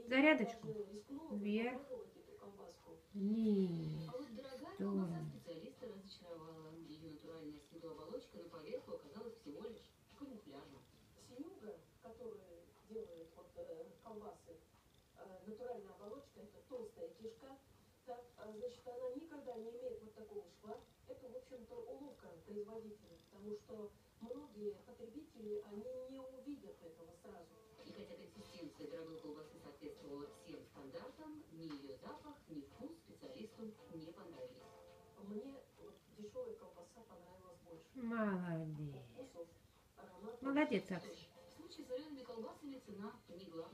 Зарядочку. даже рискнула Вверх, попробовать эту колбаску. вниз, А вот дорогая в колбаса сторону. специалиста разочаровала. Ее натуральная с виду оболочка на поверху оказалась всего лишь камуфляжем. Синюга, который делает вот колбасы, натуральная оболочка, это толстая кишка, так, значит, она никогда не имеет вот такого шва. Это, в общем-то, уловка производителя, потому что многие потребители, они не увидят этого сразу. И хотя консистенция дорогой колбасы соответствовала всем стандартам, ни ее запах, ни вкус специалисту не понравились. Мне вот дешевая колбаса понравилась больше. По Молодец. вкусу, аромату Молодец, Что ж, Аксель. в случае с солеными колбасами цена не главное.